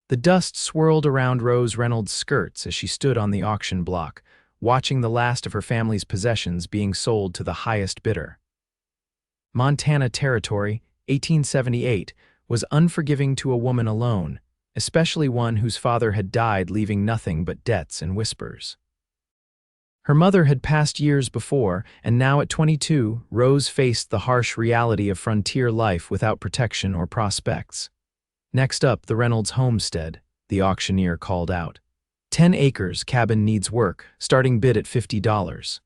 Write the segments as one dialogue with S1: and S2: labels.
S1: The dust swirled around Rose Reynolds' skirts as she stood on the auction block, watching the last of her family's possessions being sold to the highest bidder. Montana Territory, 1878, was unforgiving to a woman alone, especially one whose father had died leaving nothing but debts and whispers. Her mother had passed years before, and now at 22, Rose faced the harsh reality of frontier life without protection or prospects. Next up, the Reynolds homestead, the auctioneer called out. 10 acres, cabin needs work, starting bid at $50.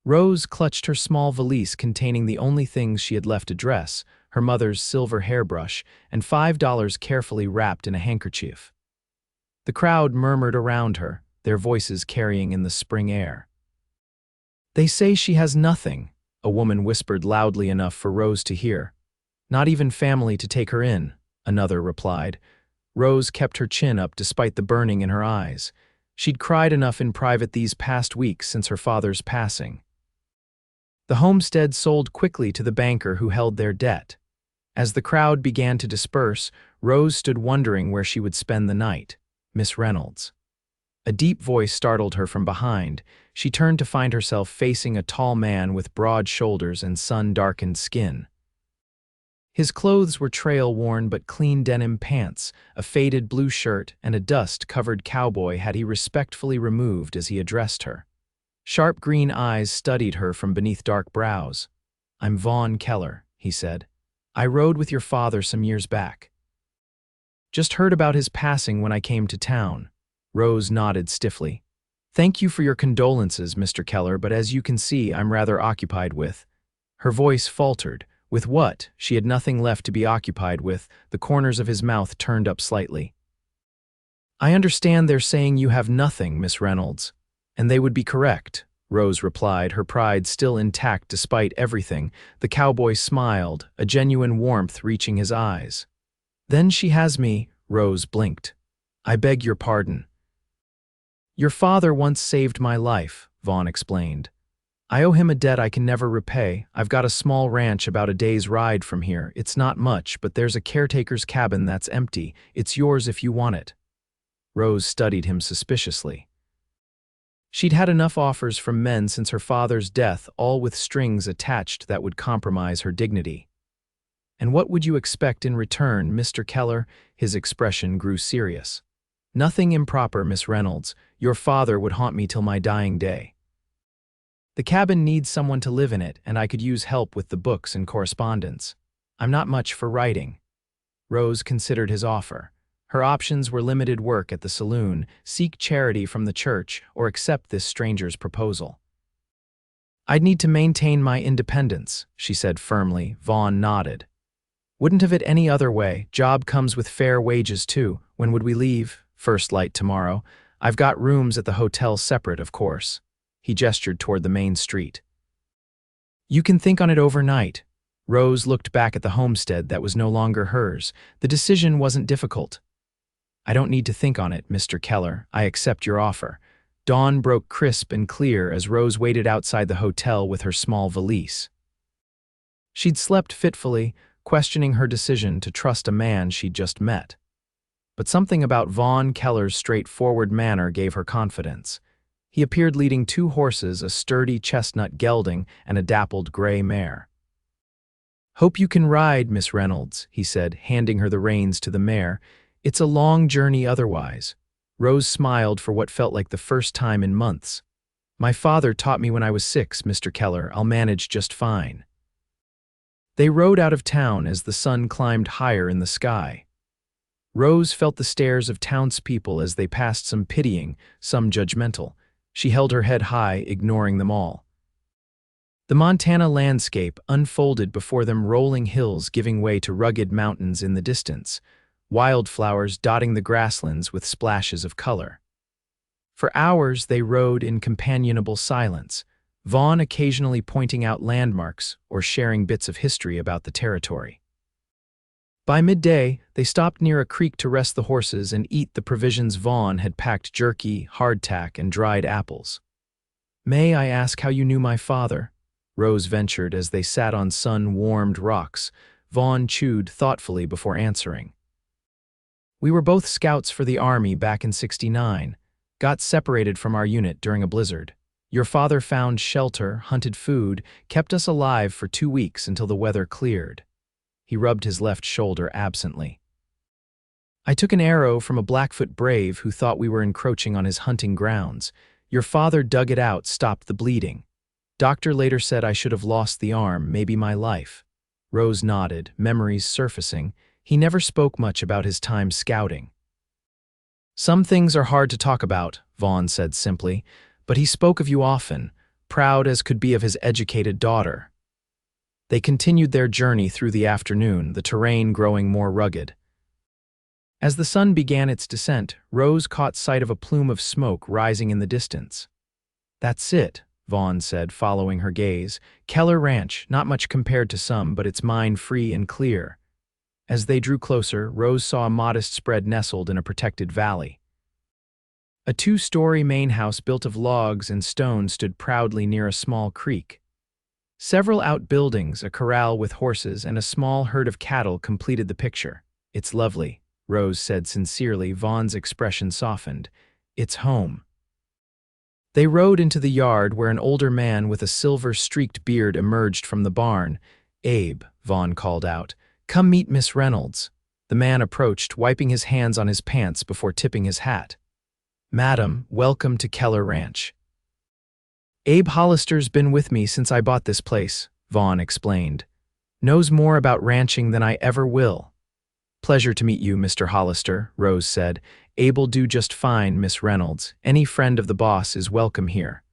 S1: Rose clutched her small valise containing the only things she had left to dress, her mother's silver hairbrush, and $5 carefully wrapped in a handkerchief. The crowd murmured around her, their voices carrying in the spring air. "They say she has nothing," a woman whispered loudly enough for Rose to hear. "Not even family to take her in," another replied. Rose kept her chin up despite the burning in her eyes. She'd cried enough in private these past weeks since her father's passing. The homestead sold quickly to the banker who held their debt. As the crowd began to disperse, Rose stood wondering where she would spend the night. Miss Reynolds. A deep voice startled her from behind. She turned to find herself facing a tall man with broad shoulders and sun-darkened skin. His clothes were trail-worn but clean denim pants, a faded blue shirt, and a dust-covered cowboy hat he respectfully removed as he addressed her. Sharp green eyes studied her from beneath dark brows. "I'm Vaughn Keller," he said. "I rode with your father some years back." "Just heard about his passing when I came to town." Rose nodded stiffly. "Thank you for your condolences, Mr. Keller, but as you can see, I'm rather occupied with—" Her voice faltered. With what? She had nothing left to be occupied with. The corners of his mouth turned up slightly. "I understand they're saying you have nothing, Miss Reynolds." "And they would be correct," Rose replied, her pride still intact despite everything. The cowboy smiled, a genuine warmth reaching his eyes. "Then she has me," Rose blinked. "I beg your pardon." "Your father once saved my life," Vaughn explained. "I owe him a debt I can never repay. I've got a small ranch about a day's ride from here. It's not much, but there's a caretaker's cabin that's empty. It's yours if you want it." Rose studied him suspiciously. She'd had enough offers from men since her father's death, all with strings attached that would compromise her dignity. "And what would you expect in return, Mr. Keller?" His expression grew serious. "Nothing improper, Miss Reynolds. Your father would haunt me till my dying day. The cabin needs someone to live in it, and I could use help with the books and correspondence. I'm not much for writing." Rose considered his offer. Her options were limited work at the saloon, seek charity from the church, or accept this stranger's proposal. "I'd need to maintain my independence," she said firmly. Vaughn nodded. "Wouldn't have it any other way. Job comes with fair wages too. When would we leave?" "First light tomorrow. I've got rooms at the hotel separate, of course." He gestured toward the main street. "You can think on it overnight." Rose looked back at the homestead that was no longer hers. The decision wasn't difficult. "I don't need to think on it, Mr. Keller. I accept your offer." Dawn broke crisp and clear as Rose waited outside the hotel with her small valise. She'd slept fitfully, questioning her decision to trust a man she'd just met. But something about Vaughn Keller's straightforward manner gave her confidence. He appeared leading 2 horses, a sturdy chestnut gelding and a dappled gray mare. "Hope you can ride, Miss Reynolds," he said, handing her the reins to the mare. "It's a long journey otherwise." Rose smiled for what felt like the first time in months. "My father taught me when I was 6, Mr. Keller. I'll manage just fine." They rode out of town as the sun climbed higher in the sky. Rose felt the stares of townspeople as they passed, some pitying, some judgmental. She held her head high, ignoring them all. The Montana landscape unfolded before them, rolling hills giving way to rugged mountains in the distance, wildflowers dotting the grasslands with splashes of color. For hours they rode in companionable silence, Vaughn occasionally pointing out landmarks or sharing bits of history about the territory. By midday, they stopped near a creek to rest the horses and eat the provisions. Vaughn had packed jerky, hardtack, and dried apples. "May I ask how you knew my father?" Rose ventured as they sat on sun-warmed rocks. Vaughn chewed thoughtfully before answering. We were both scouts for the Army back in '69, got separated from our unit during a blizzard. Your father found shelter, hunted food, kept us alive for 2 weeks until the weather cleared." He rubbed his left shoulder absently. "I took an arrow from a Blackfoot brave who thought we were encroaching on his hunting grounds. Your father dug it out, stopped the bleeding. Doctor later said I should have lost the arm, maybe my life." Rose nodded, memories surfacing. He never spoke much about his time scouting. "Some things are hard to talk about," Vaughn said simply, "but he spoke of you often, proud as could be of his educated daughter." They continued their journey through the afternoon, the terrain growing more rugged. As the sun began its descent, Rose caught sight of a plume of smoke rising in the distance. "That's it," Vaughn said, following her gaze. "Keller Ranch, not much compared to some, but its mine free and clear." As they drew closer, Rose saw a modest spread nestled in a protected valley. A 2-story main house built of logs and stone stood proudly near a small creek. Several outbuildings, a corral with horses, and a small herd of cattle completed the picture. "It's lovely," Rose said sincerely. Vaughn's expression softened. "It's home." They rode into the yard where an older man with a silver-streaked beard emerged from the barn. "Abe," Vaughn called out, "come meet Miss Reynolds." The man approached, wiping his hands on his pants before tipping his hat. "Madam, welcome to Keller Ranch." "Abe Hollister's been with me since I bought this place," Vaughn explained. "Knows more about ranching than I ever will." "Pleasure to meet you, Mr. Hollister," Rose said. "Abe'll do just fine, Miss Reynolds. Any friend of the boss is welcome here."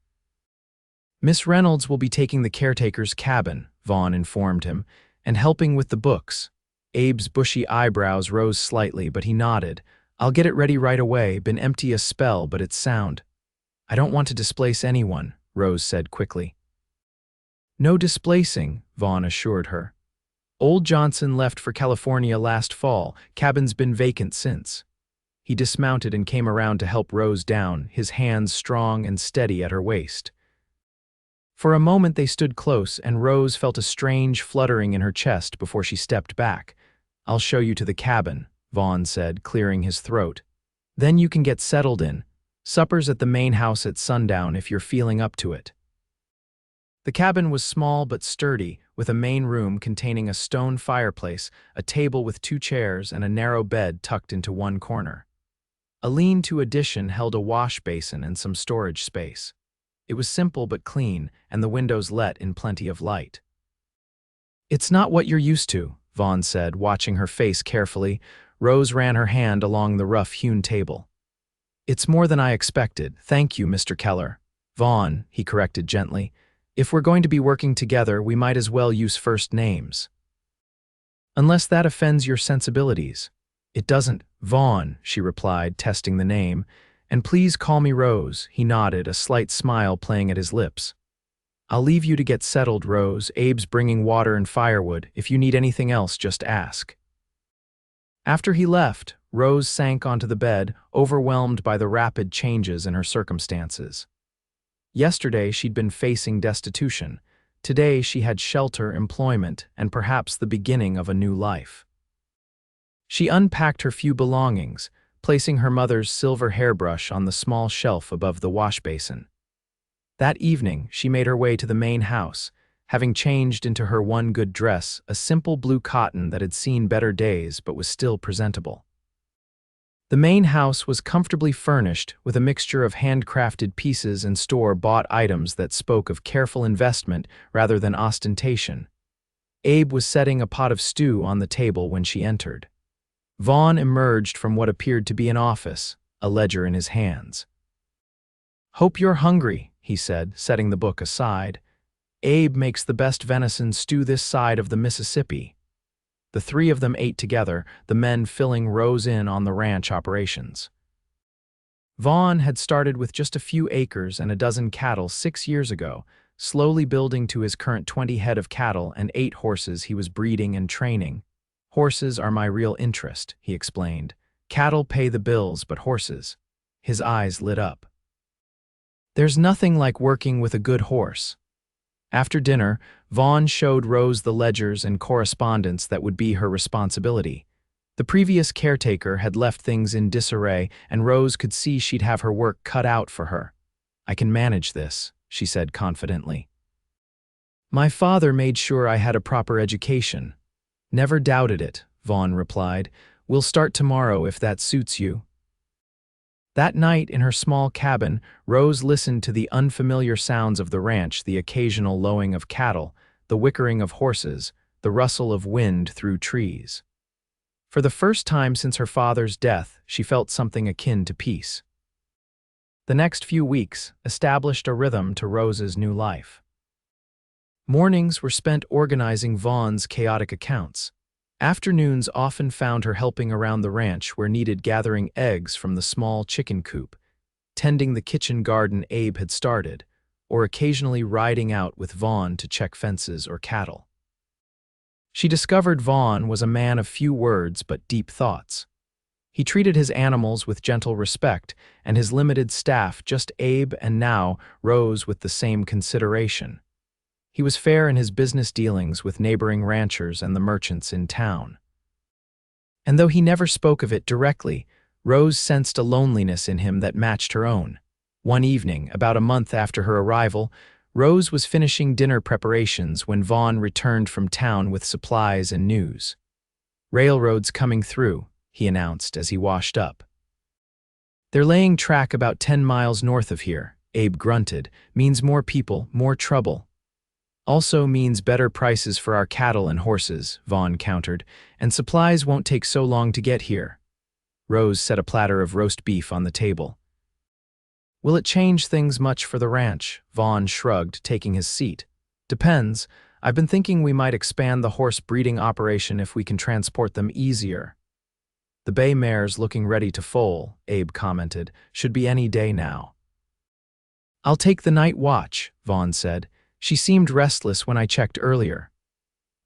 S1: "Miss Reynolds will be taking the caretaker's cabin," Vaughn informed him, "and helping with the books." Abe's bushy eyebrows rose slightly, but he nodded. "I'll get it ready right away. Been empty a spell, but it's sound." "I don't want to displace anyone," Rose said quickly. "No displacing," Vaughn assured her. "Old Johnson left for California last fall. Cabin's been vacant since." He dismounted and came around to help Rose down, his hands strong and steady at her waist. For a moment they stood close, and Rose felt a strange fluttering in her chest before she stepped back. "I'll show you to the cabin," Vaughn said, clearing his throat. "Then you can get settled in. Supper's at the main house at sundown if you're feeling up to it." The cabin was small but sturdy, with a main room containing a stone fireplace, a table with 2 chairs, and a narrow bed tucked into one corner. A lean-to addition held a wash basin and some storage space. It was simple but clean, and the windows let in plenty of light. "It's not what you're used to," Vaughn said, watching her face carefully. Rose ran her hand along the rough-hewn table. "It's more than I expected. Thank you, Mr. Keller." "Vaughn," he corrected gently. "If we're going to be working together, we might as well use first names." "Unless that offends your sensibilities." "It doesn't, Vaughn," she replied, testing the name. "And please call me Rose." He nodded, a slight smile playing at his lips. "I'll leave you to get settled, Rose. Abe's bringing water and firewood. If you need anything else, just ask." After he left, Rose sank onto the bed, overwhelmed by the rapid changes in her circumstances. Yesterday she'd been facing destitution. Today she had shelter, employment, and perhaps the beginning of a new life. She unpacked her few belongings, placing her mother's silver hairbrush on the small shelf above the wash basin. That evening, she made her way to the main house, having changed into her one good dress, a simple blue cotton that had seen better days but was still presentable. The main house was comfortably furnished with a mixture of handcrafted pieces and store-bought items that spoke of careful investment rather than ostentation. Abe was setting a pot of stew on the table when she entered. Vaughn emerged from what appeared to be an office, a ledger in his hands. "Hope you're hungry," he said, setting the book aside. "Abe makes the best venison stew this side of the Mississippi." The 3 of them ate together, the men filling Rose in on the ranch operations. Vaughn had started with just a few acres and a dozen cattle 6 years ago, slowly building to his current 20 head of cattle and 8 horses he was breeding and training. "Horses are my real interest," he explained. "Cattle pay the bills, but horses." His eyes lit up. "There's nothing like working with a good horse." After dinner, Vaughn showed Rose the ledgers and correspondence that would be her responsibility. The previous caretaker had left things in disarray, and Rose could see she'd have her work cut out for her. "I can manage this," she said confidently. "My father made sure I had a proper education." "Never doubted it," Vaughn replied. "We'll start tomorrow if that suits you." That night in her small cabin, Rose listened to the unfamiliar sounds of the ranch, the occasional lowing of cattle, the whickering of horses, the rustle of wind through trees. For the first time since her father's death, she felt something akin to peace. The next few weeks established a rhythm to Rose's new life. Mornings were spent organizing Vaughn's chaotic accounts. Afternoons often found her helping around the ranch where needed, gathering eggs from the small chicken coop, tending the kitchen garden Abe had started, or occasionally riding out with Vaughn to check fences or cattle. She discovered Vaughn was a man of few words but deep thoughts. He treated his animals with gentle respect, and his limited staff, just Abe and now Rose, with the same consideration. He was fair in his business dealings with neighboring ranchers and the merchants in town. And though he never spoke of it directly, Rose sensed a loneliness in him that matched her own. One evening, about a month after her arrival, Rose was finishing dinner preparations when Vaughn returned from town with supplies and news. "Railroad's coming through," he announced as he washed up. "They're laying track about 10 miles north of here," Abe grunted. "Means more people, more trouble." "Also means better prices for our cattle and horses," Vaughn countered, "and supplies won't take so long to get here." Rose set a platter of roast beef on the table. "Will it change things much for the ranch?" Vaughn shrugged, taking his seat. "Depends. I've been thinking we might expand the horse breeding operation if we can transport them easier." "The bay mare's looking ready to foal," Abe commented. "Should be any day now." "I'll take the night watch," Vaughn said. "She seemed restless when I checked earlier."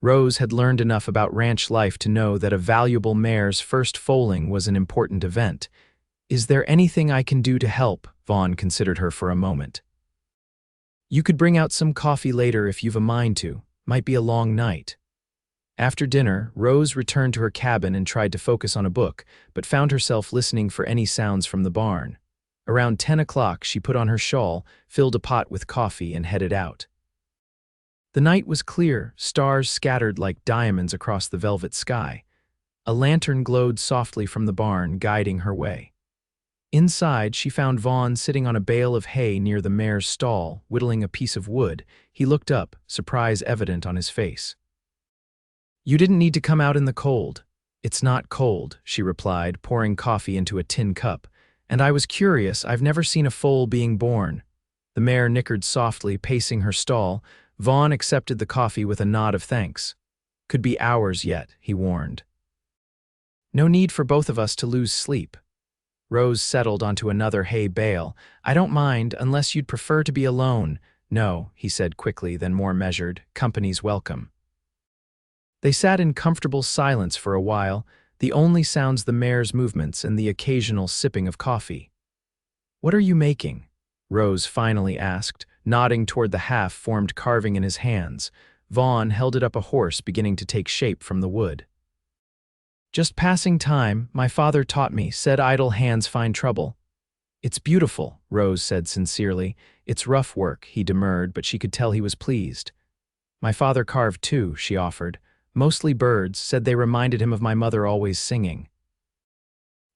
S1: Rose had learned enough about ranch life to know that a valuable mare's first foaling was an important event. "Is there anything I can do to help?" Vaughn considered her for a moment. "You could bring out some coffee later if you've a mind to. Might be a long night." After dinner, Rose returned to her cabin and tried to focus on a book, but found herself listening for any sounds from the barn. Around 10 o'clock, she put on her shawl, filled a pot with coffee, and headed out. The night was clear, stars scattered like diamonds across the velvet sky. A lantern glowed softly from the barn, guiding her way. Inside, she found Vaughn sitting on a bale of hay near the mare's stall, whittling a piece of wood. He looked up, surprise evident on his face. "You didn't need to come out in the cold." "It's not cold," she replied, pouring coffee into a tin cup. "And I was curious. I've never seen a foal being born." The mare nickered softly, pacing her stall. Vaughn accepted the coffee with a nod of thanks. "Could be hours yet," he warned. "No need for both of us to lose sleep." Rose settled onto another hay bale. "I don't mind, unless you'd prefer to be alone." "No," he said quickly, then more measured. "Company's welcome." They sat in comfortable silence for a while, the only sounds the mare's movements and the occasional sipping of coffee. "What are you making?" Rose finally asked, nodding toward the half-formed carving in his hands. Vaughn held it up, a horse beginning to take shape from the wood. "Just passing time, my father taught me, said idle hands find trouble." "It's beautiful," Rose said sincerely. "It's rough work," he demurred, but she could tell he was pleased. "My father carved too," she offered. "Mostly birds, said they reminded him of my mother always singing."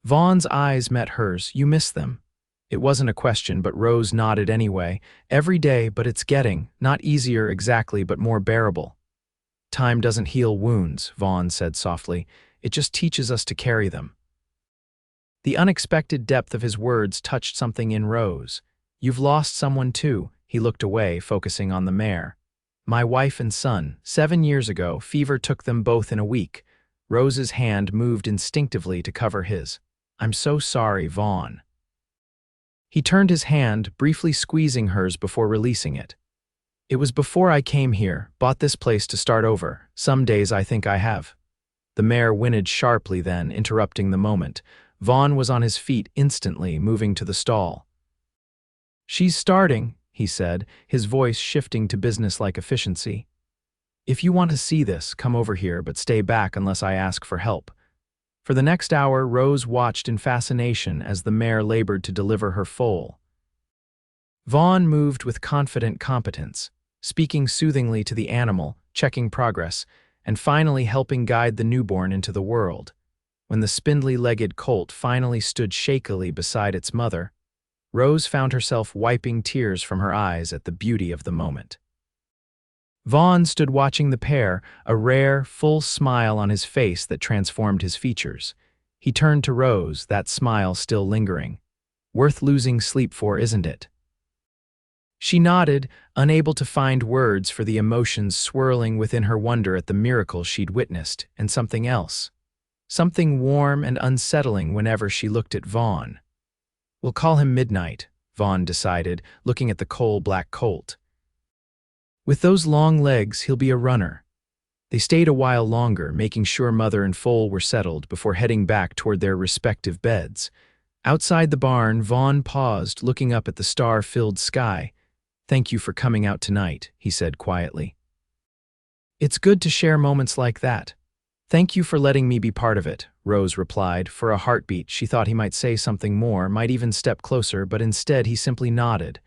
S1: Vaughn's eyes met hers. "You miss them?" It wasn't a question, but Rose nodded anyway. "Every day, but it's getting, not easier exactly, but more bearable." "Time doesn't heal wounds," Vaughn said softly. "It just teaches us to carry them." The unexpected depth of his words touched something in Rose. "You've lost someone too." He looked away, focusing on the mare. "My wife and son. 7 years ago, fever took them both in a week." Rose's hand moved instinctively to cover his. "I'm so sorry, Vaughn." He turned his hand, briefly squeezing hers before releasing it. "It was before I came here, bought this place to start over. Some days I think I have." The mare whinnied sharply then, interrupting the moment. Vaughn was on his feet instantly, moving to the stall. "She's starting," he said, his voice shifting to businesslike efficiency. "If you want to see this, come over here, but stay back unless I ask for help." For the next hour, Rose watched in fascination as the mare labored to deliver her foal. Vaughn moved with confident competence, speaking soothingly to the animal, checking progress, and finally helping guide the newborn into the world. When the spindly-legged colt finally stood shakily beside its mother, Rose found herself wiping tears from her eyes at the beauty of the moment. Vaughn stood watching the pair, a rare, full smile on his face that transformed his features. He turned to Rose, that smile still lingering. "Worth losing sleep for, isn't it?" She nodded, unable to find words for the emotions swirling within her wonder at the miracle she'd witnessed, and something else. Something warm and unsettling whenever she looked at Vaughn. "We'll call him Midnight," Vaughn decided, looking at the coal-black colt. "With those long legs, he'll be a runner." They stayed a while longer, making sure mother and foal were settled before heading back toward their respective beds. Outside the barn, Vaughn paused, looking up at the star-filled sky. "Thank you for coming out tonight," he said quietly. "It's good to share moments like that." "Thank you for letting me be part of it," Rose replied. For a heartbeat, she thought he might say something more, might even step closer, but instead he simply nodded.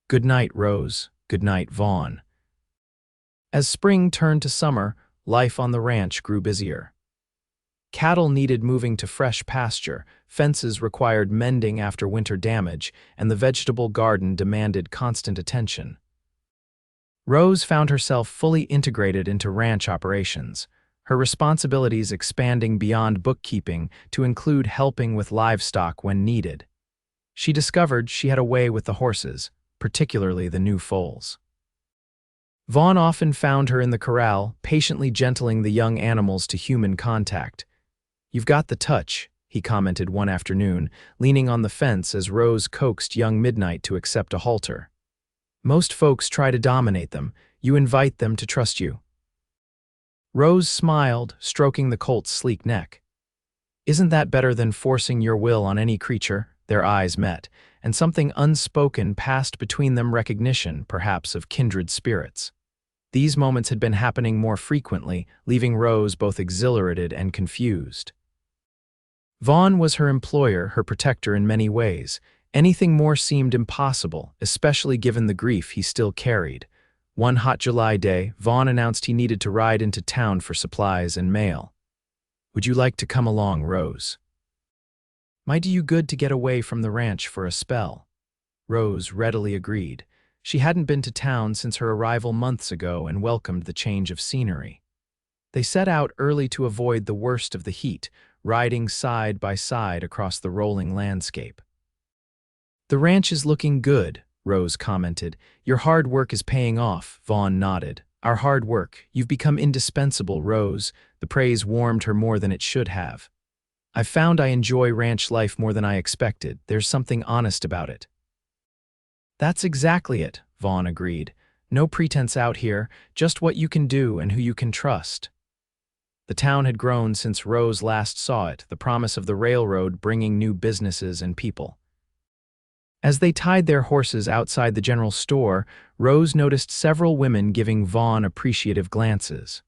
S1: "Good night, Rose. Good night, Vaughn." As spring turned to summer, life on the ranch grew busier. Cattle needed moving to fresh pasture, fences required mending after winter damage, and the vegetable garden demanded constant attention. Rose found herself fully integrated into ranch operations, her responsibilities expanding beyond bookkeeping to include helping with livestock when needed. She discovered she had a way with the horses, particularly the new foals. Vaughn often found her in the corral, patiently gentling the young animals to human contact. "You've got the touch," he commented one afternoon, leaning on the fence as Rose coaxed young Midnight to accept a halter. "Most folks try to dominate them. You invite them to trust you." Rose smiled, stroking the colt's sleek neck. "Isn't that better than forcing your will on any creature?" Their eyes met, and something unspoken passed between them, recognition, perhaps, of kindred spirits. These moments had been happening more frequently, leaving Rose both exhilarated and confused. Vaughn was her employer, her protector in many ways. Anything more seemed impossible, especially given the grief he still carried. One hot July day, Vaughn announced he needed to ride into town for supplies and mail. "Would you like to come along, Rose? Might do you good to get away from the ranch for a spell." Rose readily agreed. She hadn't been to town since her arrival months ago and welcomed the change of scenery. They set out early to avoid the worst of the heat, riding side by side across the rolling landscape. "The ranch is looking good," Rose commented. "Your hard work is paying off," Vaughn nodded. "Our hard work. You've become indispensable, Rose." The praise warmed her more than it should have. "I've found I enjoy ranch life more than I expected. There's something honest about it." "That's exactly it," Vaughn agreed. "No pretense out here, just what you can do and who you can trust." The town had grown since Rose last saw it, the promise of the railroad bringing new businesses and people. As they tied their horses outside the general store, Rose noticed several women giving Vaughn appreciative glances.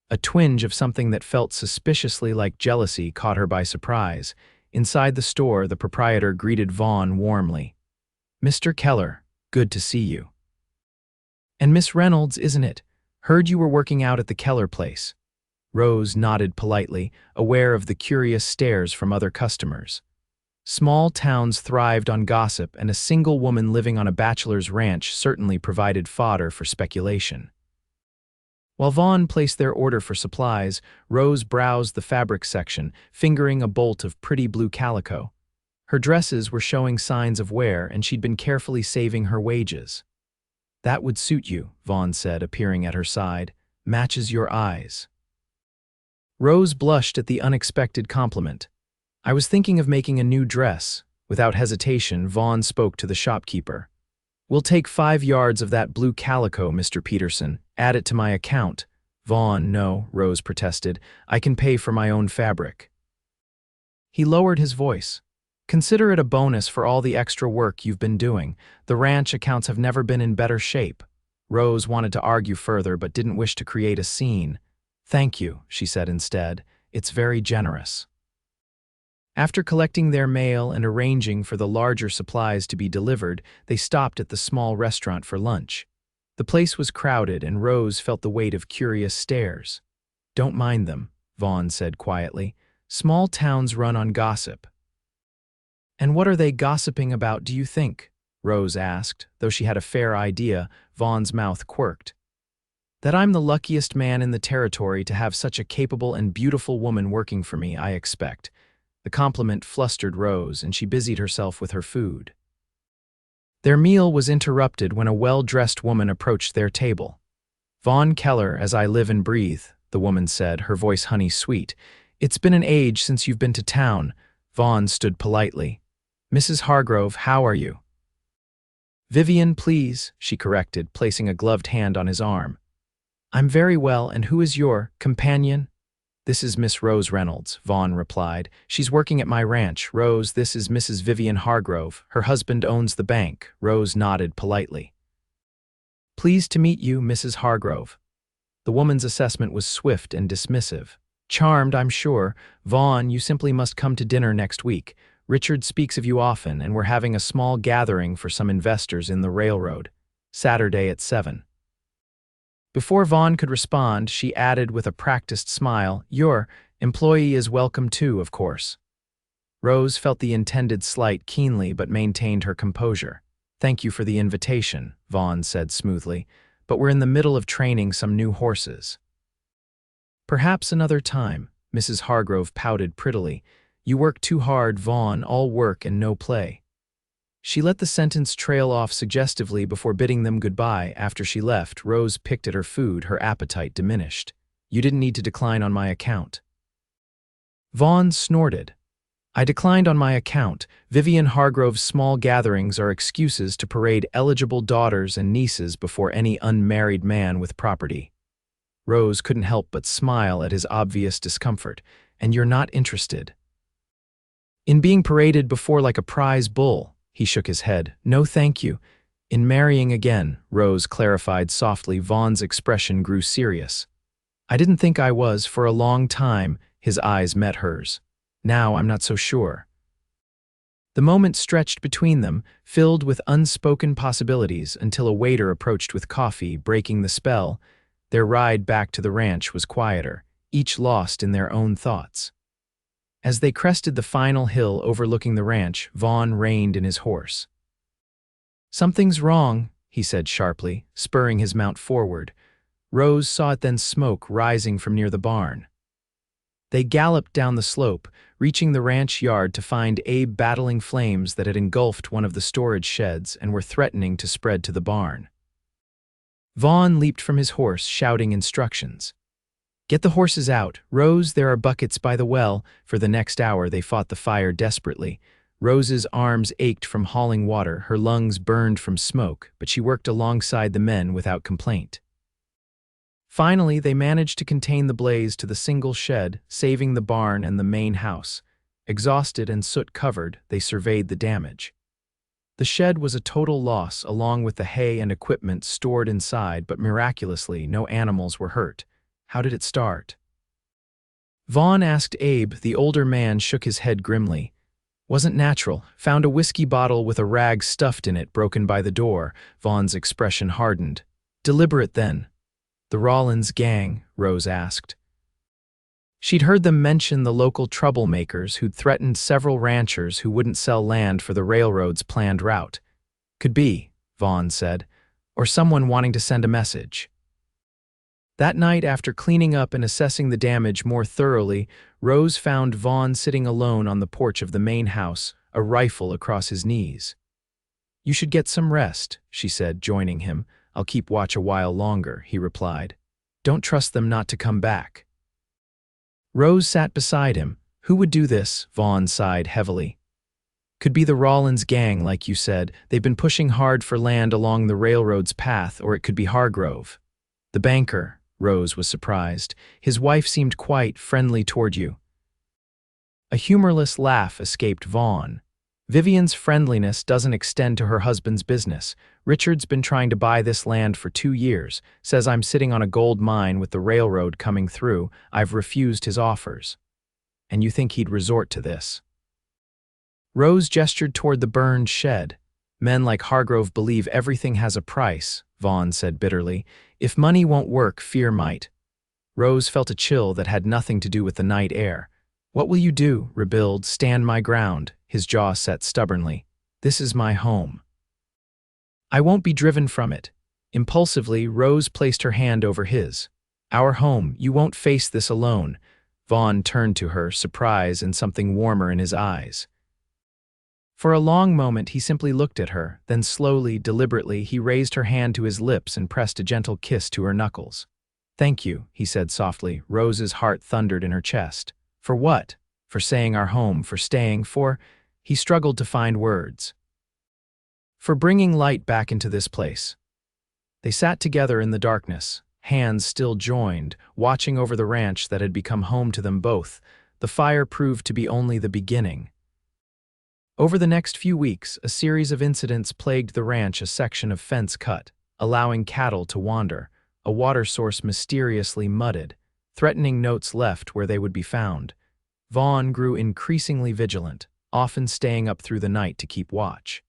S1: A twinge of something that felt suspiciously like jealousy caught her by surprise. Inside the store, the proprietor greeted Vaughn warmly. "Mr. Keller, good to see you." "And Miss Reynolds, isn't it? Heard you were working out at the Keller place." Rose nodded politely, aware of the curious stares from other customers. Small towns thrived on gossip, and a single woman living on a bachelor's ranch certainly provided fodder for speculation. While Vaughn placed their order for supplies, Rose browsed the fabric section, fingering a bolt of pretty blue calico. Her dresses were showing signs of wear, and she'd been carefully saving her wages. "That would suit you," Vaughn said, appearing at her side. "Matches your eyes." Rose blushed at the unexpected compliment. "I was thinking of making a new dress." Without hesitation, Vaughn spoke to the shopkeeper. "We'll take 5 yards of that blue calico, Mr. Peterson. Add it to my account." "Vaughn, no," Rose protested. "I can pay for my own fabric." He lowered his voice. "Consider it a bonus for all the extra work you've been doing. The ranch accounts have never been in better shape." Rose wanted to argue further but didn't wish to create a scene. "Thank you," she said instead. "It's very generous." After collecting their mail and arranging for the larger supplies to be delivered, they stopped at the small restaurant for lunch. The place was crowded, and Rose felt the weight of curious stares. "Don't mind them," Vaughn said quietly. "Small towns run on gossip." "And what are they gossiping about, do you think?" Rose asked. Though she had a fair idea, Vaughn's mouth quirked. "That I'm the luckiest man in the territory to have such a capable and beautiful woman working for me, I expect." The compliment flustered Rose, and she busied herself with her food. Their meal was interrupted when a well-dressed woman approached their table. "Vaughn Keller, as I live and breathe," the woman said, her voice honey-sweet. "It's been an age since you've been to town." Vaughn stood politely. "Mrs. Hargrove, how are you?" "Vivian, please," she corrected, placing a gloved hand on his arm. "I'm very well, and who is your companion?" "This is Miss Rose Reynolds," Vaughn replied. "She's working at my ranch." "Rose, this is Mrs. Vivian Hargrove. Her husband owns the bank." Rose nodded politely. "Pleased to meet you, Mrs. Hargrove." The woman's assessment was swift and dismissive. "Charmed, I'm sure. Vaughn, you simply must come to dinner next week. Richard speaks of you often, and we're having a small gathering for some investors in the railroad. Saturday at 7. Before Vaughn could respond, she added with a practiced smile, "Your employee is welcome too, of course." Rose felt the intended slight keenly but maintained her composure. "Thank you for the invitation," Vaughn said smoothly, "but we're in the middle of training some new horses." "Perhaps another time," Mrs. Hargrove pouted prettily. "You work too hard, Vaughn, all work and no play." She let the sentence trail off suggestively before bidding them goodbye. After she left, Rose picked at her food, her appetite diminished. "You didn't need to decline on my account." Vaughn snorted. "I declined on my account. Vivian Hargrove's small gatherings are excuses to parade eligible daughters and nieces before any unmarried man with property." Rose couldn't help but smile at his obvious discomfort. "And you're not interested?" "In being paraded before like a prize bull." He shook his head. "No, thank you." "In marrying again," Rose clarified softly. Vaughn's expression grew serious. "I didn't think I was for a long time." His eyes met hers. "Now I'm not so sure." The moment stretched between them, filled with unspoken possibilities, until a waiter approached with coffee, breaking the spell. Their ride back to the ranch was quieter, each lost in their own thoughts. As they crested the final hill overlooking the ranch, Vaughn reined in his horse. "Something's wrong," he said sharply, spurring his mount forward. Rose saw it then, smoke rising from near the barn. They galloped down the slope, reaching the ranch yard to find Abe battling flames that had engulfed one of the storage sheds and were threatening to spread to the barn. Vaughn leaped from his horse, shouting instructions. "Get the horses out. Rose, there are buckets by the well." For the next hour they fought the fire desperately. Rose's arms ached from hauling water, her lungs burned from smoke, but she worked alongside the men without complaint. Finally, they managed to contain the blaze to the single shed, saving the barn and the main house. Exhausted and soot-covered, they surveyed the damage. The shed was a total loss, along with the hay and equipment stored inside, but miraculously, no animals were hurt. "How did it start?" Vaughn asked Abe. The older man shook his head grimly. "Wasn't natural. Found a whiskey bottle with a rag stuffed in it, broken by the door." Vaughn's expression hardened. "Deliberate then." "The Rollins gang?" Rose asked. She'd heard them mention the local troublemakers who'd threatened several ranchers who wouldn't sell land for the railroad's planned route. "Could be," Vaughn said, "or someone wanting to send a message." That night, after cleaning up and assessing the damage more thoroughly, Rose found Vaughn sitting alone on the porch of the main house, a rifle across his knees. "You should get some rest," she said, joining him. "I'll keep watch a while longer," he replied. "Don't trust them not to come back." Rose sat beside him. "Who would do this?" Vaughn sighed heavily. "Could be the Rollins gang, like you said. They've been pushing hard for land along the railroad's path, or it could be Hargrove." "The banker," Rose was surprised. "His wife seemed quite friendly toward you." A humorless laugh escaped Vaughn. "Vivian's friendliness doesn't extend to her husband's business. Richard's been trying to buy this land for 2 years, says I'm sitting on a gold mine with the railroad coming through. I've refused his offers." "And you think he'd resort to this?" Rose gestured toward the burned shed. Men like Hargrove believe everything has a price, Vaughn said bitterly. If money won't work, fear might. Rose felt a chill that had nothing to do with the night air. What will you do? Rebuild, stand my ground, his jaw set stubbornly. This is my home. I won't be driven from it. Impulsively, Rose placed her hand over his. Our home, you won't face this alone. Vaughn turned to her, surprise and something warmer in his eyes. For a long moment he simply looked at her, then slowly, deliberately, he raised her hand to his lips and pressed a gentle kiss to her knuckles. Thank you, he said softly. Rose's heart thundered in her chest. For what? For saying our home, for staying, for… He struggled to find words. For bringing light back into this place. They sat together in the darkness, hands still joined, watching over the ranch that had become home to them both. The fire proved to be only the beginning. Over the next few weeks, a series of incidents plagued the ranch, a section of fence cut, allowing cattle to wander, a water source mysteriously mudded, threatening notes left where they would be found. Vaughn grew increasingly vigilant, often staying up through the night to keep watch.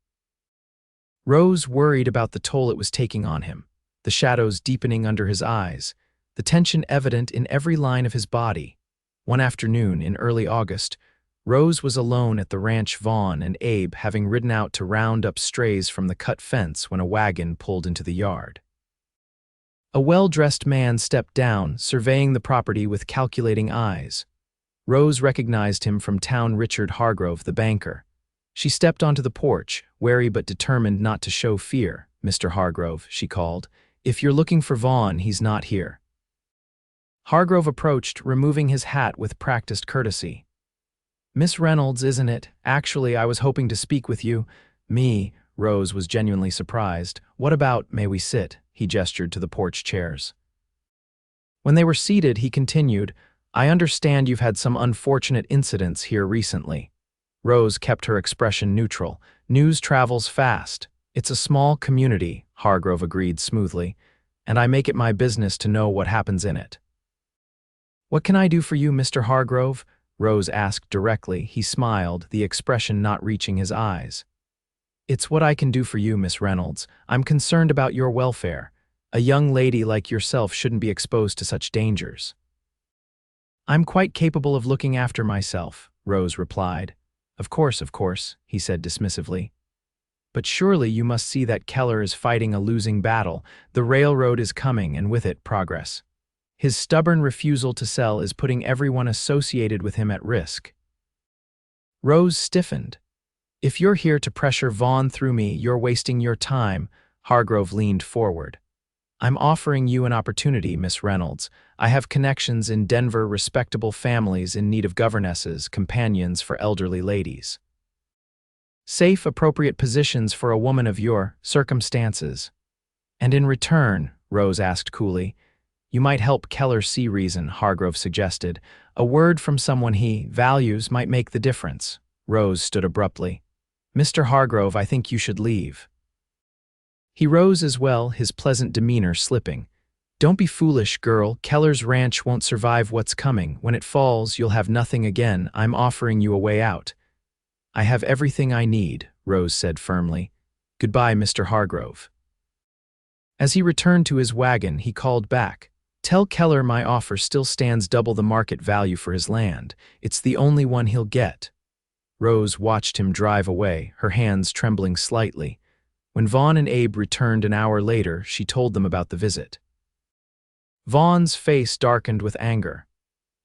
S1: Rose worried about the toll it was taking on him, the shadows deepening under his eyes, the tension evident in every line of his body. One afternoon in early August, Rose was alone at the ranch, Vaughn and Abe having ridden out to round up strays from the cut fence when a wagon pulled into the yard. A well-dressed man stepped down, surveying the property with calculating eyes. Rose recognized him from town, Richard Hargrove, the banker. She stepped onto the porch, wary but determined not to show fear. Mr. Hargrove, she called. If you're looking for Vaughn, he's not here. Hargrove approached, removing his hat with practiced courtesy. Miss Reynolds, isn't it? Actually, I was hoping to speak with you. Me? Rose was genuinely surprised. What about, may we sit? He gestured to the porch chairs. When they were seated, he continued, I understand you've had some unfortunate incidents here recently. Rose kept her expression neutral. News travels fast. It's a small community, Hargrove agreed smoothly, and I make it my business to know what happens in it. What can I do for you, Mr. Hargrove? Rose asked directly. He smiled, the expression not reaching his eyes. It's what I can do for you, Miss Reynolds. I'm concerned about your welfare. A young lady like yourself shouldn't be exposed to such dangers. I'm quite capable of looking after myself, Rose replied. Of course, he said dismissively. But surely you must see that Keller is fighting a losing battle. The railroad is coming, and with it, progress. His stubborn refusal to sell is putting everyone associated with him at risk. Rose stiffened. If you're here to pressure Vaughn through me, you're wasting your time. Hargrove leaned forward. I'm offering you an opportunity, Miss Reynolds. I have connections in Denver, respectable families in need of governesses, companions for elderly ladies. Safe, appropriate positions for a woman of your circumstances. And in return, Rose asked coolly, you might help Keller see reason, Hargrove suggested. A word from someone he values might make the difference. Rose stood abruptly. Mr. Hargrove, I think you should leave. He rose as well, his pleasant demeanor slipping. Don't be foolish, girl. Keller's ranch won't survive what's coming. When it falls, you'll have nothing again. I'm offering you a way out. I have everything I need, Rose said firmly. Goodbye, Mr. Hargrove. As he returned to his wagon, he called back. Tell Keller my offer still stands double the market value for his land. It's the only one he'll get. Rose watched him drive away, her hands trembling slightly. When Vaughn and Abe returned an hour later, she told them about the visit. Vaughn's face darkened with anger.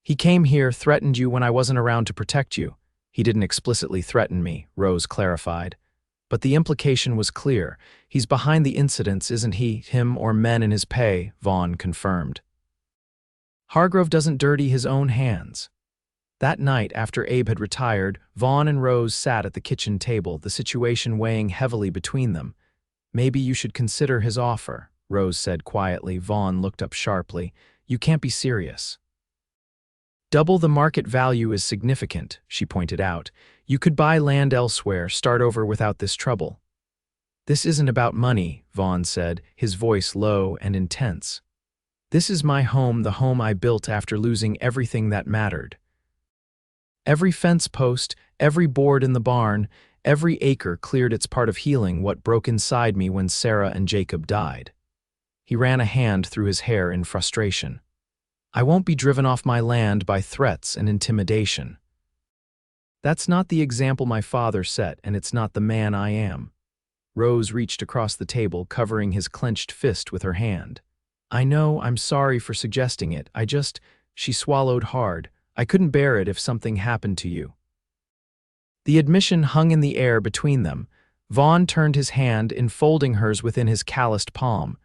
S1: He came here, threatened you when I wasn't around to protect you. He didn't explicitly threaten me, Rose clarified. But the implication was clear. He's behind the incidents, isn't he? Him or men in his pay, Vaughn confirmed. Hargrove doesn't dirty his own hands. That night, after Abe had retired, Vaughn and Rose sat at the kitchen table, the situation weighing heavily between them. Maybe you should consider his offer, Rose said quietly. Vaughn looked up sharply. You can't be serious. Double the market value is significant, she pointed out. You could buy land elsewhere, start over without this trouble. This isn't about money, Vaughn said, his voice low and intense. This is my home, the home I built after losing everything that mattered. Every fence post, Every board in the barn, every acre cleared its part of healing what broke inside me when Sarah and Jacob died. He ran a hand through his hair in frustration. I won't be driven off my land by threats and intimidation. That's not the example my father set, and it's not the man I am. Rose reached across the table, covering his clenched fist with her hand. I know, I'm sorry for suggesting it. She swallowed hard. I couldn't bear it if something happened to you. The admission hung in the air between them. Vaughn turned his hand, enfolding hers within his calloused palm.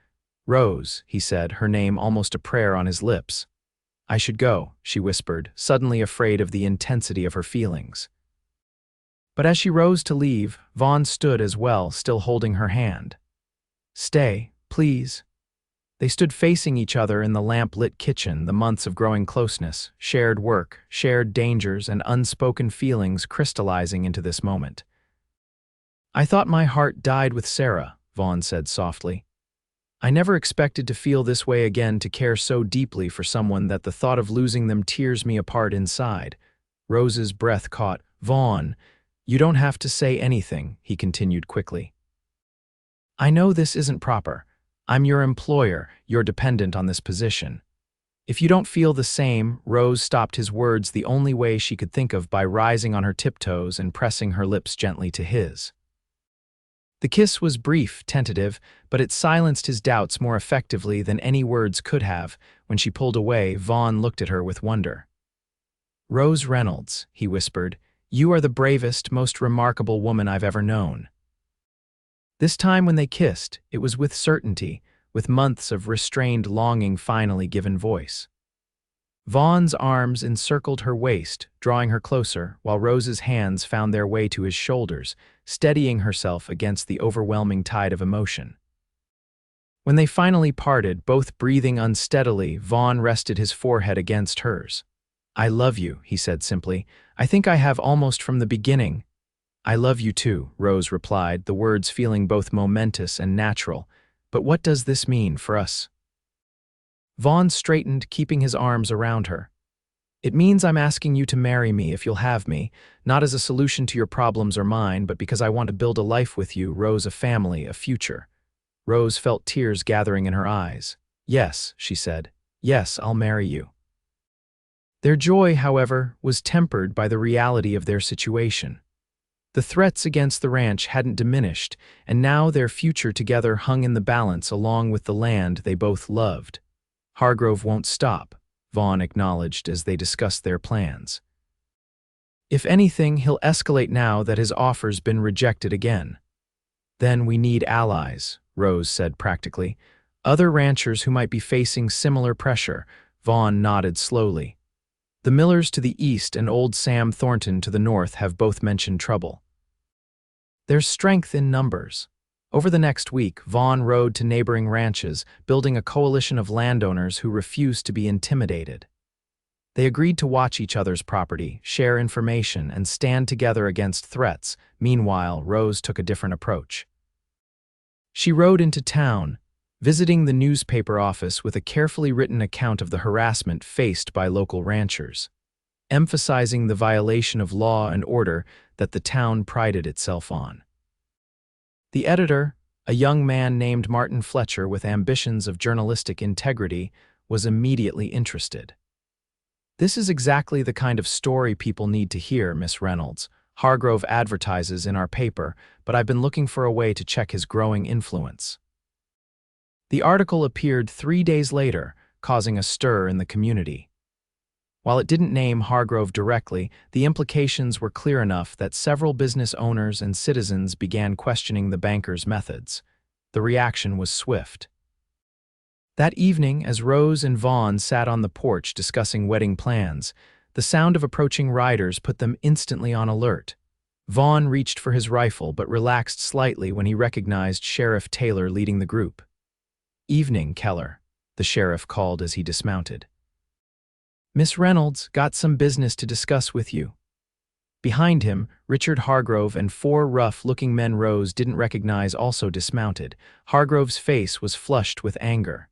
S1: Rose, he said, her name almost a prayer on his lips. I should go, she whispered, suddenly afraid of the intensity of her feelings. But as she rose to leave, Vaughn stood as well, still holding her hand. Stay, please. They stood facing each other in the lamp-lit kitchen, the months of growing closeness, shared work, shared dangers, and unspoken feelings crystallizing into this moment. I thought my heart died with Sarah, Vaughn said softly. I never expected to feel this way again, to care so deeply for someone that the thought of losing them tears me apart inside. Rose's breath caught. Vaughn, you don't have to say anything, he continued quickly. I know this isn't proper. I'm your employer, you're dependent on this position. If you don't feel the same, Rose stopped his words the only way she could think of, by rising on her tiptoes and pressing her lips gently to his. The kiss was brief, tentative, but it silenced his doubts more effectively than any words could have. When she pulled away, Vaughn looked at her with wonder. Rose Reynolds, he whispered, you are the bravest, most remarkable woman I've ever known. This time when they kissed, it was with certainty, with months of restrained longing finally given voice. Vaughn's arms encircled her waist, drawing her closer, while Rose's hands found their way to his shoulders, steadying herself against the overwhelming tide of emotion. When they finally parted, both breathing unsteadily, Vaughn rested his forehead against hers. I love you, he said simply. I think I have almost from the beginning. I love you too, Rose replied, the words feeling both momentous and natural. But what does this mean for us? Vaughn straightened, keeping his arms around her. It means I'm asking you to marry me if you'll have me, not as a solution to your problems or mine, but because I want to build a life with you, Rose, a family, a future. Rose felt tears gathering in her eyes. Yes, she said. Yes, I'll marry you. Their joy, however, was tempered by the reality of their situation. The threats against the ranch hadn't diminished, and now their future together hung in the balance along with the land they both loved. Hargrove won't stop, Vaughn acknowledged as they discussed their plans. If anything, he'll escalate now that his offer's been rejected again. Then we need allies, Rose said practically. Other ranchers who might be facing similar pressure. Vaughn nodded slowly. The Millers to the east and old Sam Thornton to the north have both mentioned trouble. There's strength in numbers. Over the next week, Vaughn rode to neighboring ranches, building a coalition of landowners who refused to be intimidated. They agreed to watch each other's property, share information, and stand together against threats. Meanwhile, Rose took a different approach. She rode into town, visiting the newspaper office with a carefully written account of the harassment faced by local ranchers, emphasizing the violation of law and order that the town prided itself on. The editor, a young man named Martin Fletcher with ambitions of journalistic integrity, was immediately interested. This is exactly the kind of story people need to hear, Miss Reynolds. Hargrove advertises in our paper, but I've been looking for a way to check his growing influence. The article appeared 3 days later, causing a stir in the community. While it didn't name Hargrove directly, the implications were clear enough that several business owners and citizens began questioning the banker's methods. The reaction was swift. That evening, as Rose and Vaughn sat on the porch discussing wedding plans, the sound of approaching riders put them instantly on alert. Vaughn reached for his rifle but relaxed slightly when he recognized Sheriff Taylor leading the group. "Evening, Keller," the sheriff called as he dismounted. "Miss Reynolds, got some business to discuss with you." Behind him, Richard Hargrove and 4 rough-looking men Rose didn't recognize also dismounted. Hargrove's face was flushed with anger.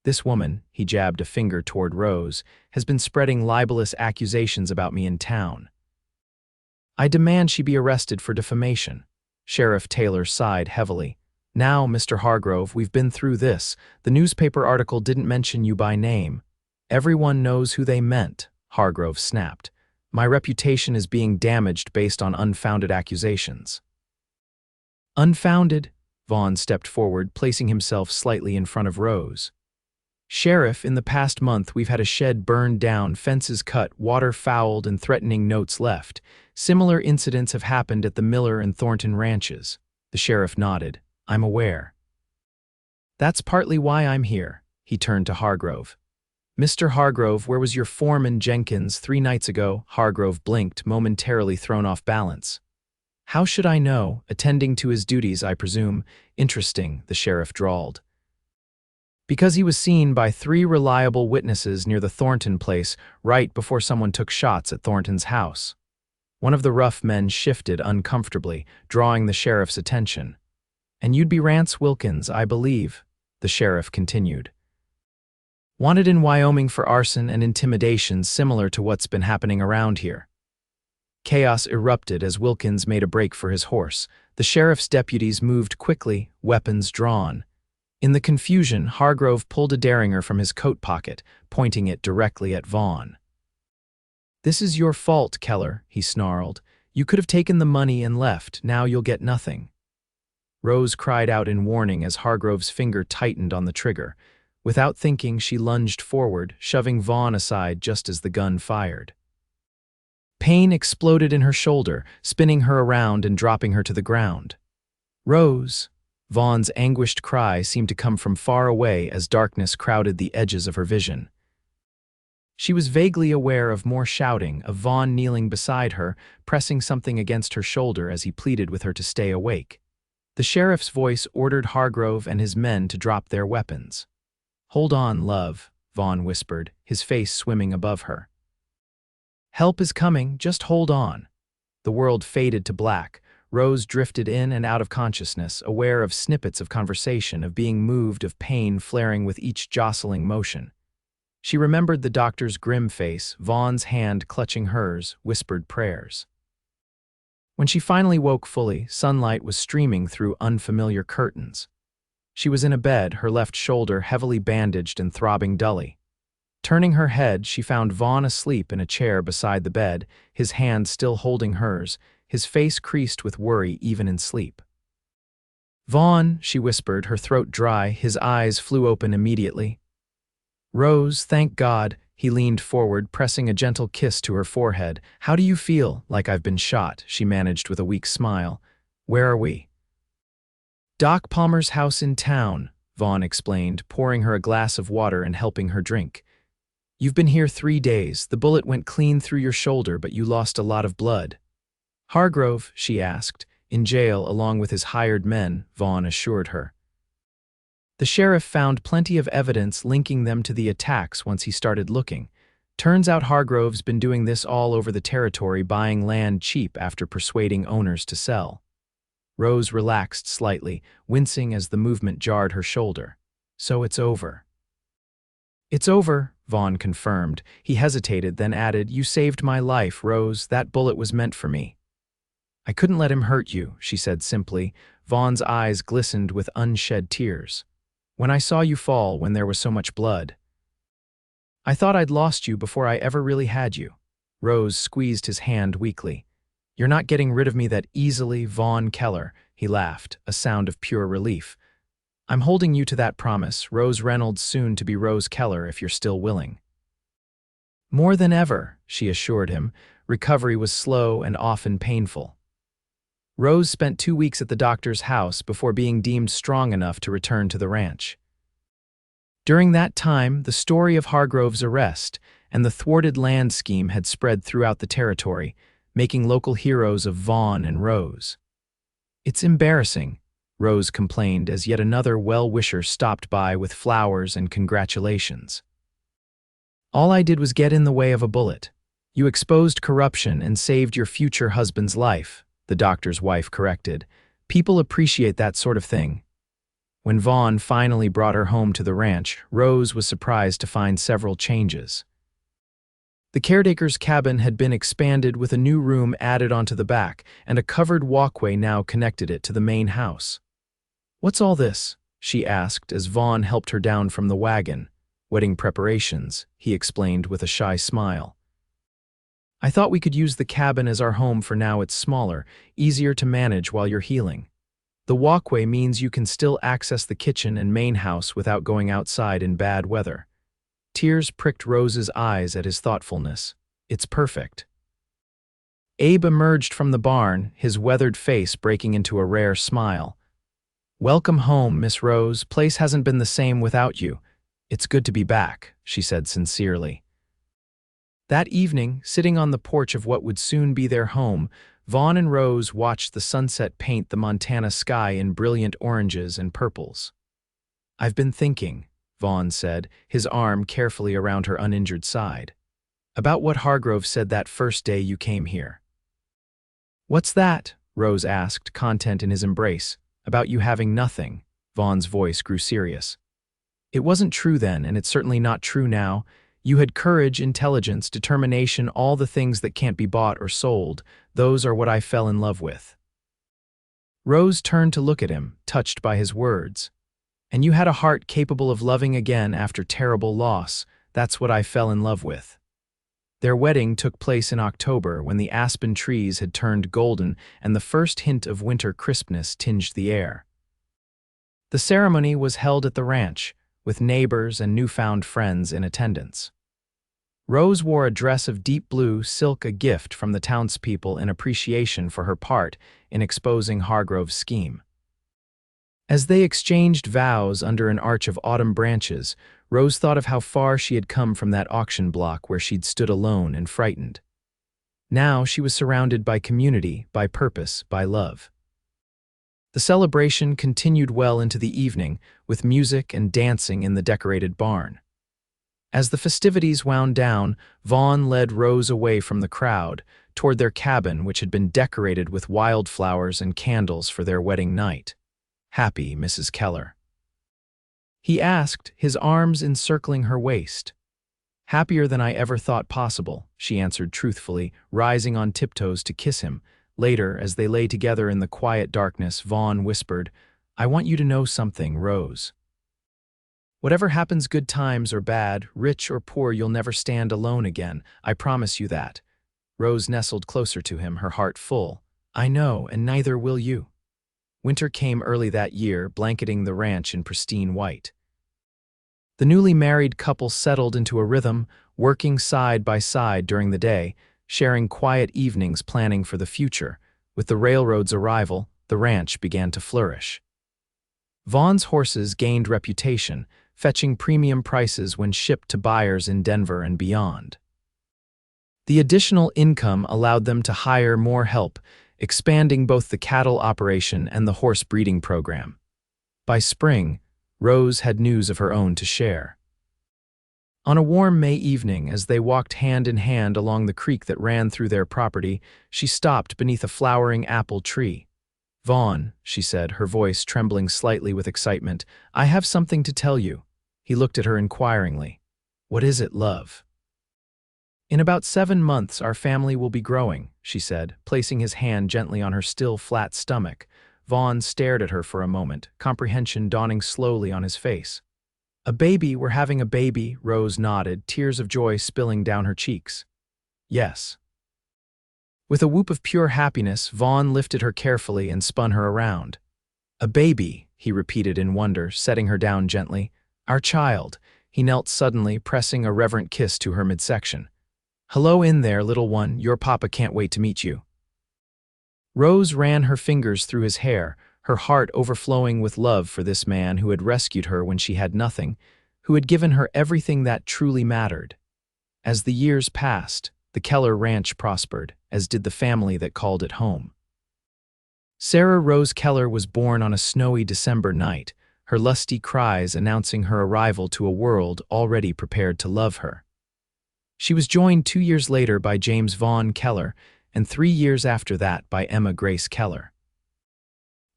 S1: "This woman," he jabbed a finger toward Rose, "has been spreading libelous accusations about me in town." I demand she be arrested for defamation." Sheriff Taylor sighed heavily. "Now, Mr. Hargrove, we've been through this. The newspaper article didn't mention you by name." "Everyone knows who they meant," Hargrove snapped. "My reputation is being damaged based on unfounded accusations." "Unfounded?" Vaughn stepped forward, placing himself slightly in front of Rose. "Sheriff, in the past month we've had a shed burned down, fences cut, water fouled, and threatening notes left. Similar incidents have happened at the Miller and Thornton ranches." The sheriff nodded. "I'm aware." "That's partly why I'm here." He turned to Hargrove. "Mr. Hargrove, where was your foreman Jenkins 3 nights ago?" Hargrove blinked, momentarily thrown off balance. "How should I know? Attending to his duties, I presume." "Interesting," the sheriff drawled. "Because he was seen by 3 reliable witnesses near the Thornton place right before someone took shots at Thornton's house." One of the rough men shifted uncomfortably, drawing the sheriff's attention. "And you'd be Rance Wilkins, I believe," the sheriff continued. "Wanted in Wyoming for arson and intimidation similar to what's been happening around here." Chaos erupted as Wilkins made a break for his horse. The sheriff's deputies moved quickly, weapons drawn. In the confusion, Hargrove pulled a derringer from his coat pocket, pointing it directly at Vaughn. "This is your fault, Keller," he snarled. "You could have taken the money and left. Now you'll get nothing." Rose cried out in warning as Hargrove's finger tightened on the trigger. Without thinking, she lunged forward, shoving Vaughn aside just as the gun fired. Pain exploded in her shoulder, spinning her around and dropping her to the ground. "Rose!" Vaughn's anguished cry seemed to come from far away as darkness crowded the edges of her vision. She was vaguely aware of more shouting, of Vaughn kneeling beside her, pressing something against her shoulder as he pleaded with her to stay awake. The sheriff's voice ordered Hargrove and his men to drop their weapons. "Hold on, love," Vaughn whispered, his face swimming above her. "Help is coming, just hold on." The world faded to black. Rose drifted in and out of consciousness, aware of snippets of conversation, of being moved, of pain flaring with each jostling motion. She remembered the doctor's grim face, Vaughn's hand clutching hers, whispered prayers. When she finally woke fully, sunlight was streaming through unfamiliar curtains. She was in a bed, her left shoulder heavily bandaged and throbbing dully. Turning her head, she found Vaughn asleep in a chair beside the bed, his hand still holding hers, his face creased with worry even in sleep. "Vaughn," she whispered, her throat dry, his eyes flew open immediately. "Rose, thank God." He leaned forward, pressing a gentle kiss to her forehead. "How do you feel?" "Like I've been shot," she managed with a weak smile. "Where are we?" "Doc Palmer's house in town," Vaughn explained, pouring her a glass of water and helping her drink. "You've been here 3 days. The bullet went clean through your shoulder, but you lost a lot of blood." "Hargrove?" she asked. "In jail, along with his hired men," Vaughn assured her. The sheriff found plenty of evidence linking them to the attacks once he started looking. Turns out Hargrove's been doing this all over the territory, buying land cheap after persuading owners to sell. Rose relaxed slightly, wincing as the movement jarred her shoulder. "So it's over." "It's over," Vaughn confirmed. He hesitated, then added, "You saved my life, Rose. That bullet was meant for me." "I couldn't let him hurt you," she said simply. Vaughn's eyes glistened with unshed tears. "When I saw you fall, when there was so much blood, I thought I'd lost you before I ever really had you." Rose squeezed his hand weakly. "You're not getting rid of me that easily, Vaughn Keller," he laughed, a sound of pure relief. "I'm holding you to that promise, Rose Reynolds, soon to be Rose Keller, if you're still willing." "More than ever," she assured him. Recovery was slow and often painful. Rose spent 2 weeks at the doctor's house before being deemed strong enough to return to the ranch. During that time, the story of Hargrove's arrest and the thwarted land scheme had spread throughout the territory, making local heroes of Vaughn and Rose. "It's embarrassing," Rose complained as yet another well-wisher stopped by with flowers and congratulations. "All I did was get in the way of a bullet. You exposed corruption and saved your future husband's life," the doctor's wife corrected. "People appreciate that sort of thing." When Vaughn finally brought her home to the ranch, Rose was surprised to find several changes. The caretaker's cabin had been expanded with a new room added onto the back, and a covered walkway now connected it to the main house. "What's all this?" she asked as Vaughn helped her down from the wagon. "Wedding preparations," he explained with a shy smile. "I thought we could use the cabin as our home for now. It's smaller, easier to manage while you're healing. The walkway means you can still access the kitchen and main house without going outside in bad weather." Tears pricked Rose's eyes at his thoughtfulness. "It's perfect." Abe emerged from the barn, his weathered face breaking into a rare smile. "Welcome home, Miss Rose. Place hasn't been the same without you. It's good to be back," she said sincerely. That evening, sitting on the porch of what would soon be their home, Vaughn and Rose watched the sunset paint the Montana sky in brilliant oranges and purples. "I've been thinking," Vaughn said, his arm carefully around her uninjured side, "about what Hargrove said that first day you came here." "What's that?" Rose asked, content in his embrace. "About you having nothing." Vaughn's voice grew serious. "It wasn't true then, and it's certainly not true now. You had courage, intelligence, determination, all the things that can't be bought or sold. Those are what I fell in love with." Rose turned to look at him, touched by his words. "And you had a heart capable of loving again after terrible loss. That's what I fell in love with." Their wedding took place in October when the aspen trees had turned golden and the first hint of winter crispness tinged the air. The ceremony was held at the ranch, with neighbors and newfound friends in attendance. Rose wore a dress of deep blue silk, a gift from the townspeople in appreciation for her part in exposing Hargrove's scheme. As they exchanged vows under an arch of autumn branches, Rose thought of how far she had come from that auction block where she'd stood alone and frightened. Now she was surrounded by community, by purpose, by love. The celebration continued well into the evening, with music and dancing in the decorated barn. As the festivities wound down, Vaughn led Rose away from the crowd, toward their cabin, which had been decorated with wildflowers and candles for their wedding night. "Happy, Mrs. Keller?" he asked, his arms encircling her waist. "Happier than I ever thought possible," she answered truthfully, rising on tiptoes to kiss him. Later, as they lay together in the quiet darkness, Vaughn whispered, "I want you to know something, Rose. Whatever happens, good times or bad, rich or poor, you'll never stand alone again. I promise you that." Rose nestled closer to him, her heart full. "I know, and neither will you." Winter came early that year, blanketing the ranch in pristine white. The newly married couple settled into a rhythm, working side by side during the day, sharing quiet evenings planning for the future. With the railroad's arrival, the ranch began to flourish. Vaughn's horses gained reputation, fetching premium prices when shipped to buyers in Denver and beyond. The additional income allowed them to hire more help, expanding both the cattle operation and the horse breeding program. By spring, Rose had news of her own to share. On a warm May evening, as they walked hand in hand along the creek that ran through their property, she stopped beneath a flowering apple tree. "Vaughn," she said, her voice trembling slightly with excitement, "I have something to tell you." He looked at her inquiringly. "What is it, love?" "In about 7 months, our family will be growing," she said, placing his hand gently on her still flat stomach. Vaughn stared at her for a moment, comprehension dawning slowly on his face. "A baby, we're having a baby," Rose nodded, tears of joy spilling down her cheeks. "Yes." With a whoop of pure happiness, Vaughn lifted her carefully and spun her around. "A baby," he repeated in wonder, setting her down gently. "Our child." He knelt suddenly, pressing a reverent kiss to her midsection. "Hello in there, little one. Your papa can't wait to meet you." Rose ran her fingers through his hair, her heart overflowing with love for this man who had rescued her when she had nothing, who had given her everything that truly mattered. As the years passed, the Keller ranch prospered, as did the family that called it home. Sarah Rose Keller was born on a snowy December night, her lusty cries announcing her arrival to a world already prepared to love her. She was joined 2 years later by James Vaughn Keller, and 3 years after that by Emma Grace Keller.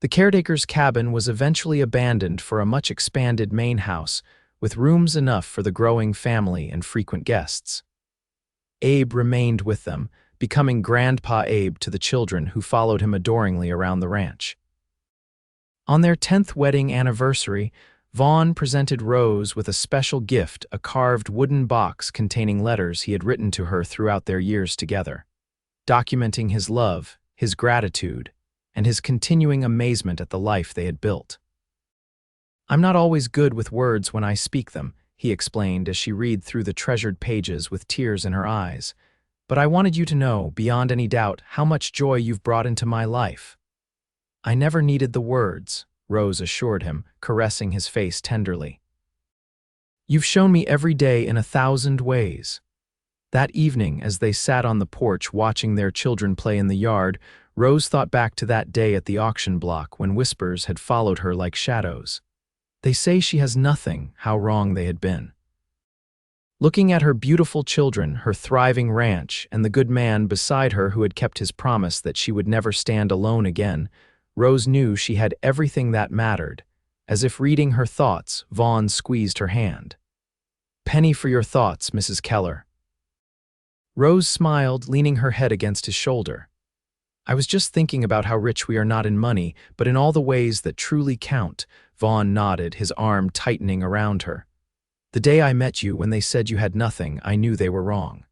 S1: The caretaker's cabin was eventually abandoned for a much expanded main house, with rooms enough for the growing family and frequent guests. Abe remained with them, becoming Grandpa Abe to the children who followed him adoringly around the ranch. On their 10th wedding anniversary, Vaughn presented Rose with a special gift, a carved wooden box containing letters he had written to her throughout their years together, documenting his love, his gratitude, and his continuing amazement at the life they had built. "I'm not always good with words when I speak them," he explained as she read through the treasured pages with tears in her eyes, "but I wanted you to know, beyond any doubt, how much joy you've brought into my life." "I never needed the words," Rose assured him, caressing his face tenderly. "You've shown me every day in 1,000 ways." That evening, as they sat on the porch watching their children play in the yard, Rose thought back to that day at the auction block when whispers had followed her like shadows. "They say she has nothing," how wrong they had been. Looking at her beautiful children, her thriving ranch, and the good man beside her who had kept his promise that she would never stand alone again, Rose knew she had everything that mattered. As if reading her thoughts, Vaughn squeezed her hand. "Penny for your thoughts, Mrs. Keller." Rose smiled, leaning her head against his shoulder. "I was just thinking about how rich we are not in money, but in all the ways that truly count." Vaughn nodded, his arm tightening around her. "The day I met you, when they said you had nothing, I knew they were wrong.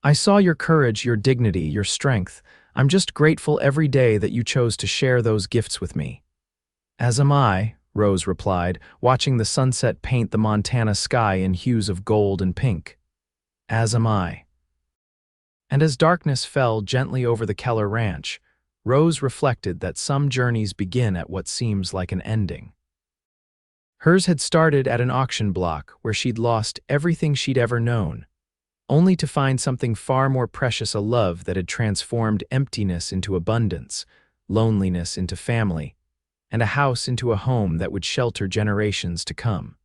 S1: I saw your courage, your dignity, your strength. I'm just grateful every day that you chose to share those gifts with me." "As am I," Rose replied, watching the sunset paint the Montana sky in hues of gold and pink. "As am I." And as darkness fell gently over the Keller ranch, Rose reflected that some journeys begin at what seems like an ending. Hers had started at an auction block where she'd lost everything she'd ever known, only to find something far more precious, a love that had transformed emptiness into abundance, loneliness into family, and a house into a home that would shelter generations to come.